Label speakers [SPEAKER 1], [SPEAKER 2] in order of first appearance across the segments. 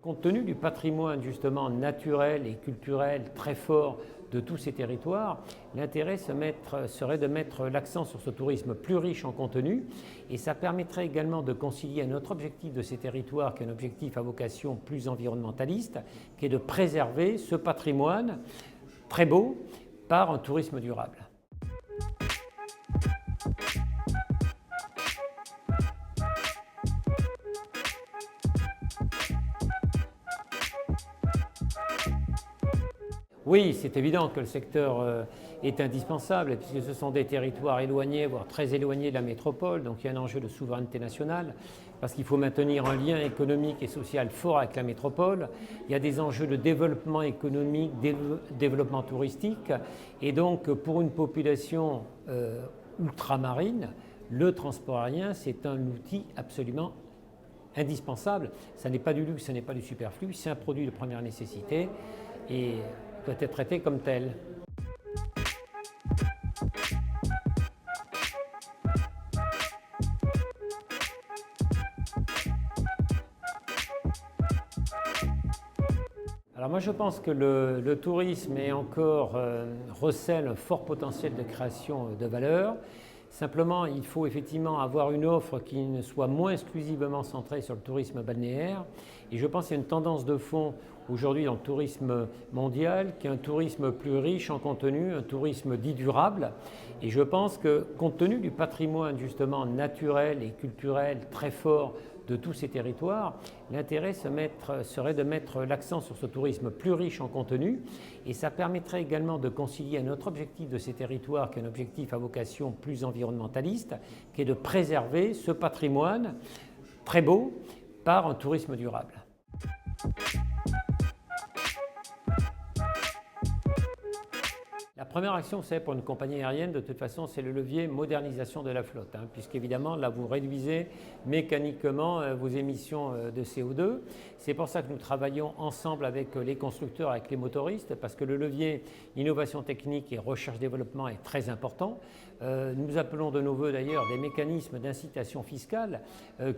[SPEAKER 1] Compte tenu du patrimoine justement naturel et culturel très fort de tous ces territoires, l'intérêt serait de mettre l'accent sur ce tourisme plus riche en contenu, et ça permettrait également de concilier un autre objectif de ces territoires, qui est un objectif à vocation plus environnementaliste, qui est de préserver ce patrimoine très beau par un tourisme durable. Oui, c'est évident que le secteur est indispensable, puisque ce sont des territoires éloignés, voire très éloignés de la métropole, donc il y a un enjeu de souveraineté nationale, parce qu'il faut maintenir un lien économique et social fort avec la métropole. Il y a des enjeux de développement économique, développement touristique, et donc pour une population ultramarine, le transport aérien, c'est un outil absolument indispensable. Ça n'est pas du luxe, ce n'est pas du superflu, c'est un produit de première nécessité et doit être traité comme tel. Alors moi je pense que le tourisme est encore recèle un fort potentiel de création de valeur. Simplement, il faut effectivement avoir une offre qui ne soit moins exclusivement centrée sur le tourisme balnéaire. Et je pense qu'il y a une tendance de fond aujourd'hui dans le tourisme mondial, qui est un tourisme plus riche en contenu, un tourisme dit durable. Et je pense que compte tenu du patrimoine justement naturel et culturel très fort de tous ces territoires, l'intérêt serait de mettre l'accent sur ce tourisme plus riche en contenu, et ça permettrait également de concilier un autre objectif de ces territoires, qui est un objectif à vocation plus environnementaliste, qui est de préserver ce patrimoine très beau par un tourisme durable. La première action, vous savez, pour une compagnie aérienne, de toute façon, c'est le levier modernisation de la flotte, puisqu'évidemment, là, vous réduisez mécaniquement vos émissions de CO2. C'est pour ça que nous travaillons ensemble avec les constructeurs, avec les motoristes, parce que le levier innovation technique et recherche-développement est très important. Nous appelons de nos voeux d'ailleurs des mécanismes d'incitation fiscale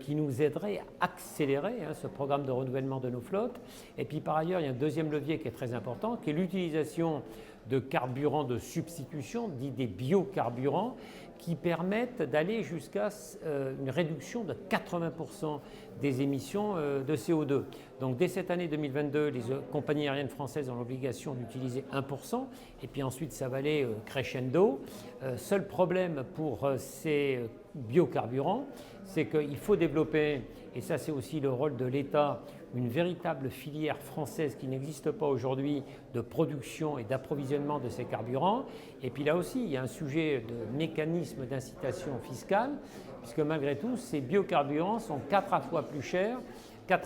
[SPEAKER 1] qui nous aideraient à accélérer ce programme de renouvellement de nos flottes. Et puis par ailleurs, il y a un deuxième levier qui est très important, qui est l'utilisation de carburants de substitution, dits des biocarburants, qui permettent d'aller jusqu'à une réduction de 80% des émissions de CO2. Donc dès cette année 2022, les compagnies aériennes françaises ont l'obligation d'utiliser 1%, et puis ensuite ça va aller crescendo. Seul problème pour ces biocarburants, c'est qu'il faut développer, et ça c'est aussi le rôle de l'État, une véritable filière française qui n'existe pas aujourd'hui de production et d'approvisionnement de ces carburants. Et puis là aussi, il y a un sujet de mécanisme d'incitation fiscale, puisque malgré tout, ces biocarburants sont 4 à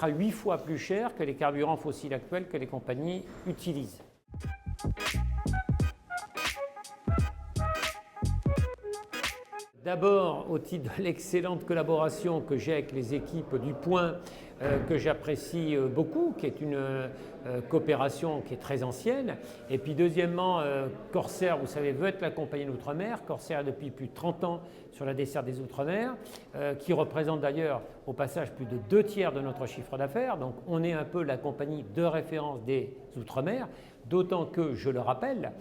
[SPEAKER 1] 8 fois plus chers que les carburants fossiles actuels que les compagnies utilisent. D'abord, au titre de l'excellente collaboration que j'ai avec les équipes du Point, que j'apprécie beaucoup, qui est une coopération qui est très ancienne. Et puis deuxièmement, Corsair, vous savez, veut être la compagnie d'outre-mer. Corsair est depuis plus de 30 ans sur la desserte des outre-mer, qui représente d'ailleurs au passage plus de 2/3 de notre chiffre d'affaires. Donc on est un peu la compagnie de référence des outre-mer. D'autant que, je le rappelle,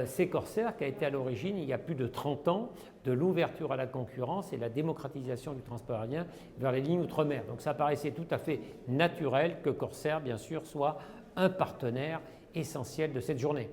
[SPEAKER 1] c'est Corsair qui a été à l'origine, il y a plus de 30 ans, de l'ouverture à la concurrence et la démocratisation du transport aérien vers les lignes outre-mer. Donc ça paraissait tout à fait naturel que Corsair, bien sûr, soit un partenaire essentiel de cette journée.